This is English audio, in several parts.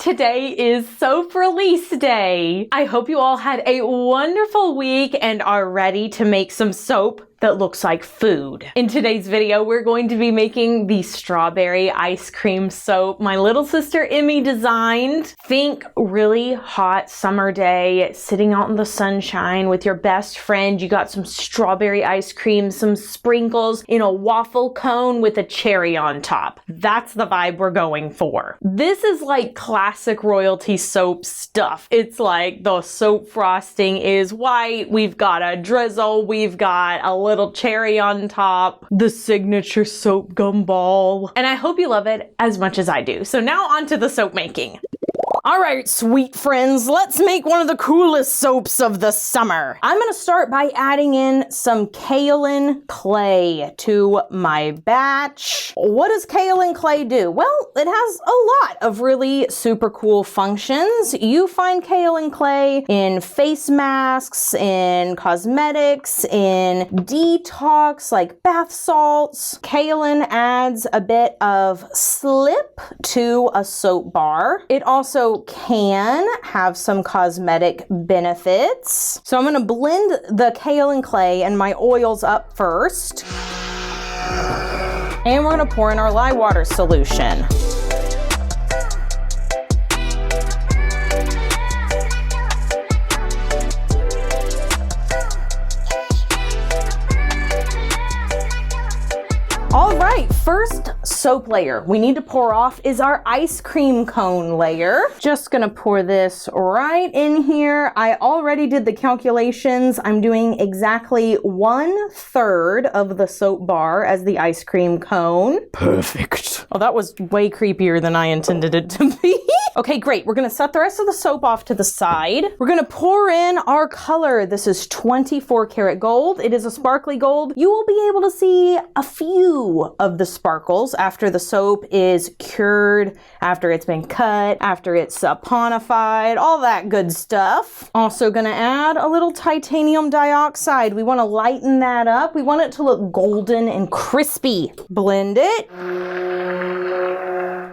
Today is Soap Release Day. I hope you all had a wonderful week and are ready to make some soap that looks like food. In today's video, we're going to be making the strawberry ice cream soap my little sister Emmy designed. Think really hot summer day, sitting out in the sunshine with your best friend. You got some strawberry ice cream, some sprinkles in a waffle cone with a cherry on top. That's the vibe we're going for. This is like classic royalty soap stuff. It's like the soap frosting is white, we've got a drizzle, we've got a little cherry on top, the signature soap gumball, and I hope you love it as much as I do. So now on to the soap making. All right, sweet friends, let's make one of the coolest soaps of the summer. I'm gonna start by adding in some kaolin clay to my batch. What does kaolin clay do? Well, it has a lot of really super cool functions. You find kaolin clay in face masks, in cosmetics, in detox like bath salts. Kaolin adds a bit of slip to a soap bar. It also can have some cosmetic benefits. So I'm going to blend the kaolin clay and my oils up first. And we're going to pour in our lye water solution. All right, first soap layer we need to pour off is our ice cream cone layer. Just gonna pour this right in here. I already did the calculations. I'm doing exactly 1/3 of the soap bar as the ice cream cone. Perfect. Oh, that was way creepier than I intended it to be. Okay, great. We're gonna set the rest of the soap off to the side. We're gonna pour in our color. This is 24 karat gold. It is a sparkly gold. You will be able to see a few of the sparkles after the soap is cured, after it's been cut, after it's saponified, all that good stuff. Also gonna add a little titanium dioxide. We wanna lighten that up. We want it to look golden and crispy. Blend it.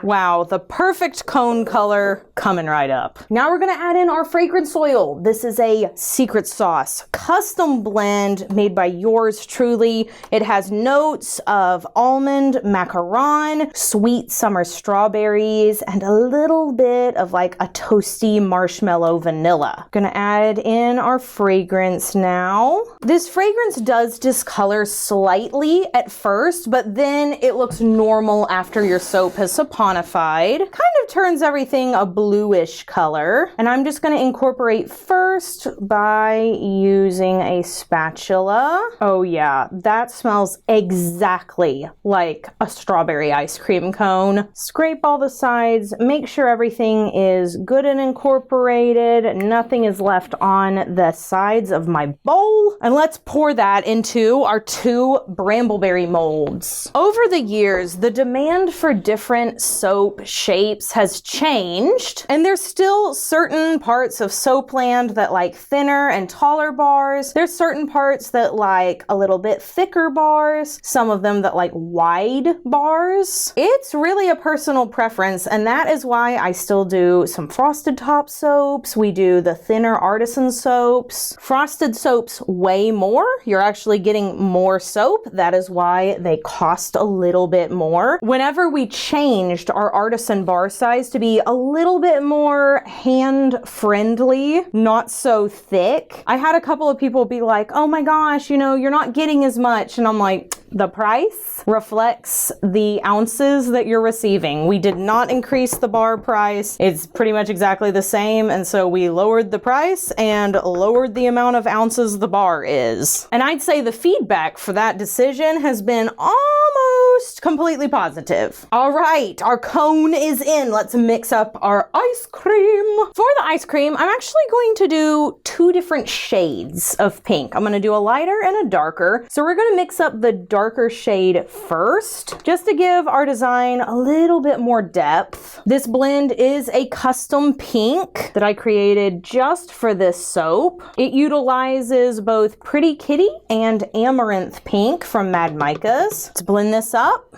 Wow, the perfect cone color coming right up. Now we're gonna add in our fragrance oil. This is a secret sauce, custom blend made by yours truly. It has notes of almond macaron, sweet summer strawberries, and a little bit of like a toasty marshmallow vanilla. Gonna add in our fragrance now. This fragrance does discolor slightly at first, but then it looks normal after your soap has saponified. Kind of turns everything a bluish color. And I'm just going to incorporate first by using a spatula. Oh yeah, that smells exactly like a strawberry ice cream cone. Scrape all the sides, make sure everything is good and incorporated. Nothing is left on the sides of my bowl. And let's pour that into our 2 brambleberry molds. Over the years, the demand for different soap shapes has changed, and there's still certain parts of soapland that like thinner and taller bars. There's certain parts that like a little bit thicker bars, some of them that like wide bars. It's really a personal preference, and that is why I still do some frosted top soaps. We do the thinner artisan soaps. Frosted soaps weigh more. You're actually getting more soap. That is why they cost a little bit more. Whenever we changed our artisan bar size to be a little bit more hand-friendly, not so thick, I had a couple of people be like, oh my gosh, you know, you're not getting as much. And I'm like, the price reflects the ounces that you're receiving. We did not increase the bar price. It's pretty much exactly the same. And so we lowered the price and lowered the amount of ounces the bar is. And I'd say the feedback for that decision has been almost completely positive. All right, our cone is in. Let's mix up our ice cream. For the ice cream, I'm actually going to do 2 different shades of pink. I'm going to do a lighter and a darker. So we're going to mix up the darker shade first, just to give our design a little bit more depth. This blend is a custom pink that I created just for this soap. It utilizes both Pretty Kitty and Amaranth Pink from Mad Micas. Let's blend this up.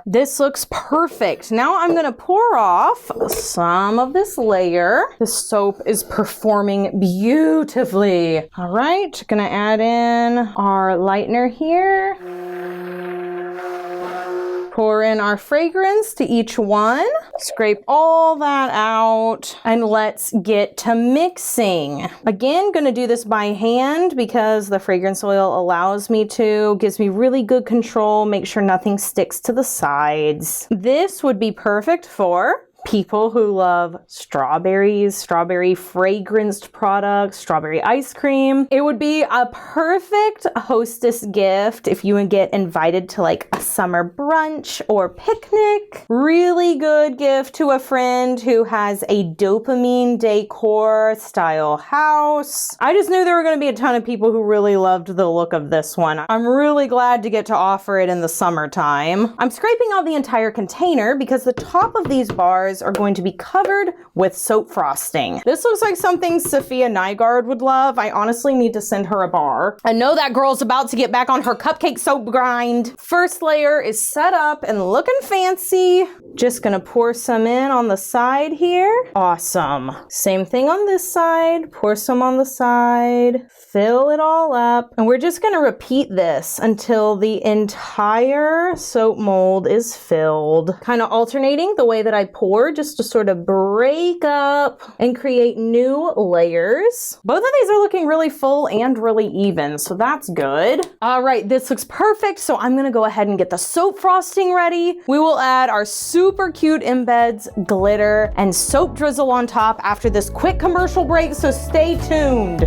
This looks perfect. Now I'm gonna pour off some of this layer. The soap is performing beautifully. All right, gonna add in our lightener here. Pour in our fragrance to each one. Scrape all that out and let's get to mixing. Again, gonna do this by hand because the fragrance oil allows me to, gives me really good control, make sure nothing sticks to the sides. This would be perfect for people who love strawberries, strawberry fragranced products, strawberry ice cream. It would be a perfect hostess gift if you would get invited to like a summer brunch or picnic. Really good gift to a friend who has a dopamine decor style house. I just knew there were going to be a ton of people who really loved the look of this one. I'm really glad to get to offer it in the summertime. I'm scraping out the entire container because the top of these bars are going to be covered with soap frosting. This looks like something 𝘊𝘭𝘢𝘺𝘭𝘪𝘤 would love. I honestly need to send her a bar. I know that girl's about to get back on her cupcake soap grind. First layer is set up and looking fancy. Just gonna pour some in on the side here. Awesome. Same thing on this side. Pour some on the side. Fill it all up. And we're just gonna repeat this until the entire soap mold is filled. Kind of alternating the way that I pour just to sort of break up and create new layers. Both of these are looking really full and really even, so that's good. All right, this looks perfect, so I'm gonna go ahead and get the soap frosting ready. We will add our super cute embeds, glitter, and soap drizzle on top after this quick commercial break, so stay tuned.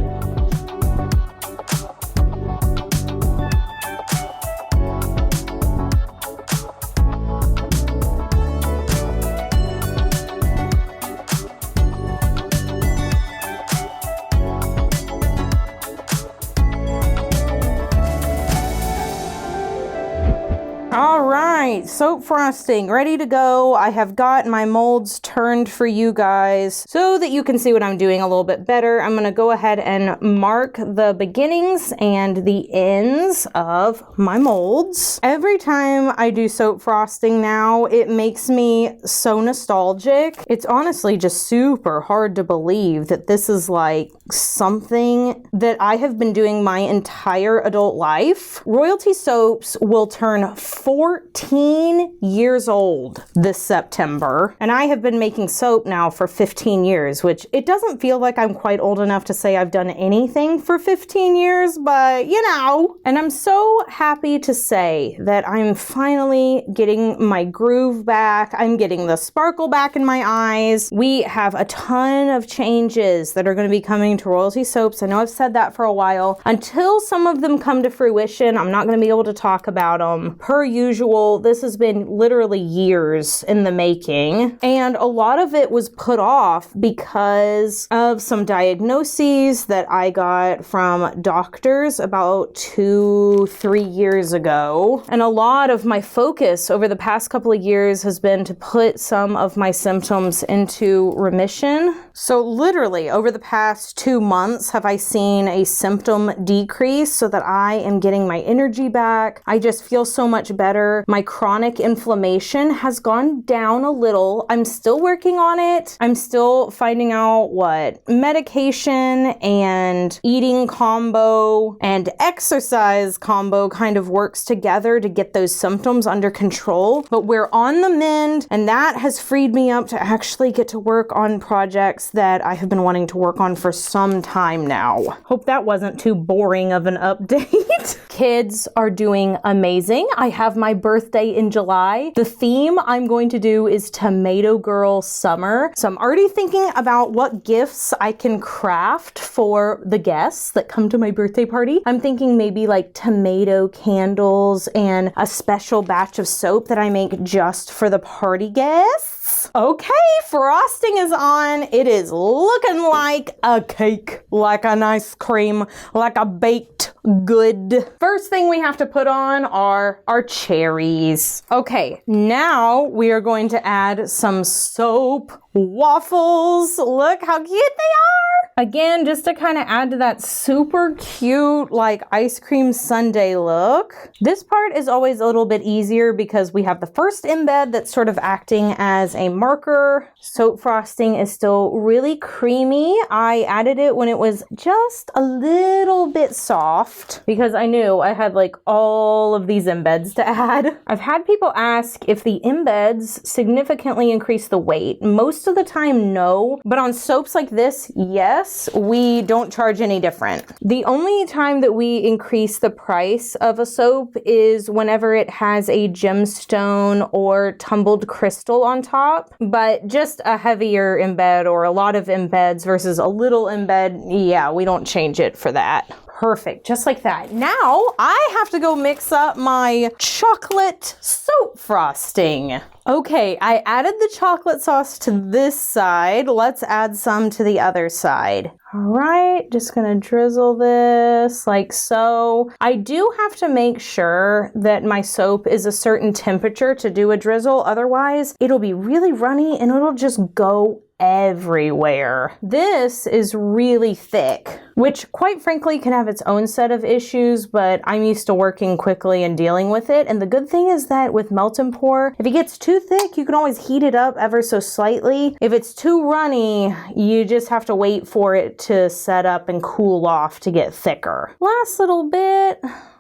All right, soap frosting ready to go. I have got my molds turned for you guys so that you can see what I'm doing a little bit better. I'm gonna go ahead and mark the beginnings and the ends of my molds. Every time I do soap frosting now, it makes me so nostalgic. It's honestly just super hard to believe that this is like something that I have been doing my entire adult life. Royalty soaps will turn 14 years old this September, and I have been making soap now for 15 years, which it doesn't feel like I'm quite old enough to say I've done anything for 15 years, but you know. And I'm so happy to say that I'm finally getting my groove back. I'm getting the sparkle back in my eyes. We have a ton of changes that are going to be coming to Royalty soaps. I know I've said that for a while. Until some of them come to fruition, I'm not going to be able to talk about them. Per usual, this has been literally years in the making, and a lot of it was put off because of some diagnoses that I got from doctors about 2-3 years ago. And a lot of my focus over the past couple of years has been to put some of my symptoms into remission. So literally over the past 2 months have I seen a symptom decrease so that I am getting my energy back. I just feel so much better. My chronic inflammation has gone down a little. I'm still working on it. I'm still finding out what medication and eating combo and exercise combo kind of works together to get those symptoms under control. But we're on the mend, and that has freed me up to actually get to work on projects that I have been wanting to work on for some time now. Hope that wasn't too boring of an update. Kids are doing amazing. I have my birthday in July. The theme I'm going to do is Tomato Girl Summer. So I'm already thinking about what gifts I can craft for the guests that come to my birthday party. I'm thinking maybe like tomato candles and a special batch of soap that I make just for the party guests. Okay, frosting is on. It is looking like a cake, like an ice cream, like a baked good. First thing we have to put on are our cherries. Okay, now we are going to add some soap waffles. Look how cute they are. Again, just to kind of add to that super cute, like ice cream sundae look. This part is always a little bit easier because we have the first embed that's sort of acting as a marker. Soap frosting is still really creamy. I added it when it was just a little bit soft because I knew I had like all of these embeds to add. I've had people ask if the embeds significantly increase the weight. Most of the time, no, but on soaps like this, yes, we don't charge any different. The only time that we increase the price of a soap is whenever it has a gemstone or tumbled crystal on top, but just a heavier embed or a lot of embeds versus a little embed, yeah, we don't change it for that. Perfect, just like that. Now I have to go mix up my chocolate soap frosting. Okay, I added the chocolate sauce to this side. Let's add some to the other side. All right, just gonna drizzle this like so. I do have to make sure that my soap is a certain temperature to do a drizzle. Otherwise, it'll be really runny and it'll just go everywhere. This is really thick, which quite frankly can have its own set of issues, but I'm used to working quickly and dealing with it. And the good thing is that with melt and pour, if it gets too thick, you can always heat it up ever so slightly. If it's too runny, you just have to wait for it to set up and cool off to get thicker. Last little bit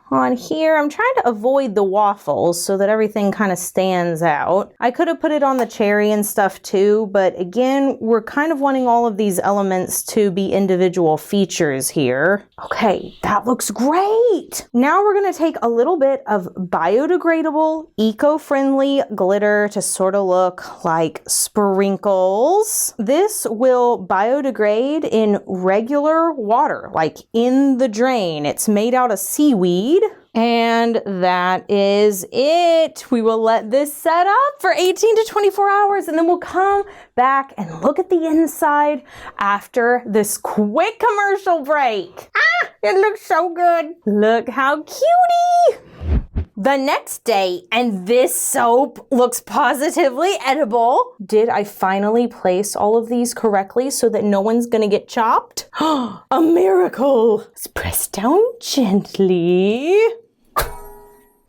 on here. I'm trying to avoid the waffles so that everything kind of stands out. I could have put it on the cherry and stuff too, but again, we're kind of wanting all of these elements to be individual features here. Okay, that looks great. Now we're gonna take a little bit of biodegradable, eco-friendly glitter to sort of look like sprinkles. This will biodegrade in regular water, like in the drain. It's made out of seaweed. And that is it. We will let this set up for 18 to 24 hours and then we'll come back and look at the inside after this quick commercial break. Ah, it looks so good. Look how cutie. The next day, and this soap looks positively edible. Did I finally place all of these correctly so that no one's gonna get chopped? A miracle! Let's press down gently.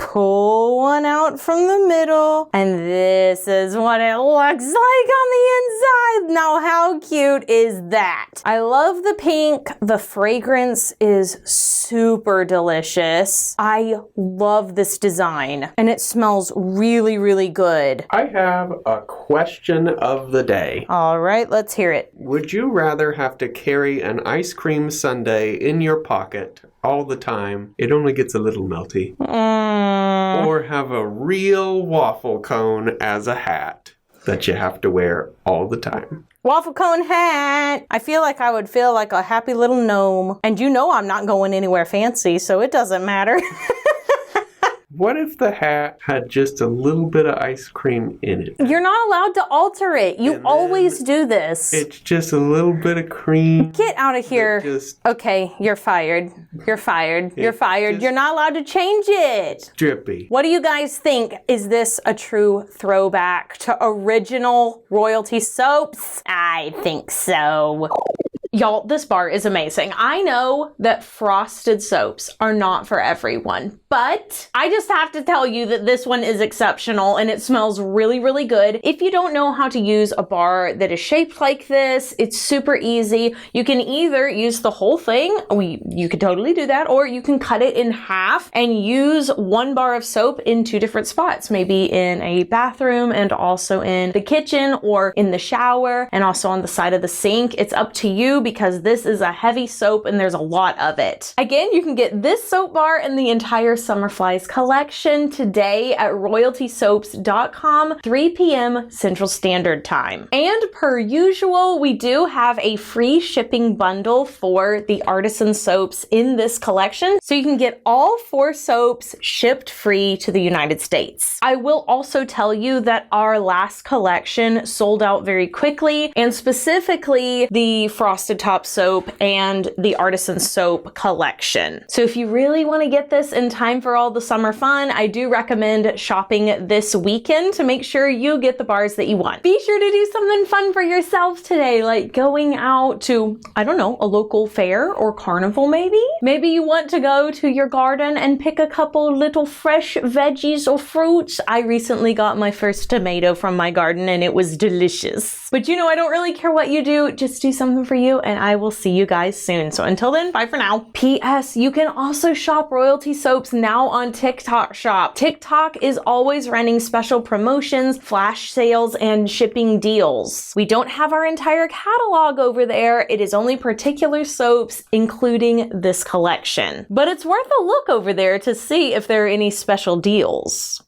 Pull one out from the middle, and this is what it looks like on the inside. Now, how cute is that? I love the pink. The fragrance is super delicious. I love this design, and it smells really, really good. I have a question of the day. All right, let's hear it. Would you rather have to carry an ice cream sundae in your pocket all the time, it only gets a little melty, or have a real waffle cone as a hat that you have to wear all the time? Waffle cone hat. I feel like I would feel like a happy little gnome. And you know I'm not going anywhere fancy, so it doesn't matter. What if the hat had just a little bit of ice cream in it? You're not allowed to alter it. You always do this. It's just a little bit of cream. Get out of here. Okay, you're fired. You're fired. You're fired. You're not allowed to change it. Drippy. What do you guys think? Is this a true throwback to original royalty soaps? I think so. Y'all, this bar is amazing. I know that frosted soaps are not for everyone, but I just have to tell you that this one is exceptional and it smells really, really good. If you don't know how to use a bar that is shaped like this, it's super easy. You can either use the whole thing, you could totally do that, or you can cut it in half and use one bar of soap in two different spots, maybe in a bathroom and also in the kitchen or in the shower and also on the side of the sink. It's up to you, because this is a heavy soap and there's a lot of it. Again, you can get this soap bar and the entire Summerflies collection today at royaltysoaps.com, 3 p.m. Central Standard Time. And per usual, we do have a free shipping bundle for the artisan soaps in this collection, so you can get all 4 soaps shipped free to the United States. I will also tell you that our last collection sold out very quickly, and specifically the Frosted Frosted Top soap and the Artisan soap collection. So if you really want to get this in time for all the summer fun, I do recommend shopping this weekend to make sure you get the bars that you want. Be sure to do something fun for yourselves today, like going out to, I don't know, a local fair or carnival maybe? Maybe you want to go to your garden and pick a couple little fresh veggies or fruits. I recently got my first tomato from my garden and it was delicious. But you know, I don't really care what you do, just do something for you, and I will see you guys soon. So until then, bye for now. P.S. You can also shop Royalty Soaps now on TikTok Shop. TikTok is always running special promotions, flash sales, and shipping deals. We don't have our entire catalog over there. It is only particular soaps, including this collection. But it's worth a look over there to see if there are any special deals.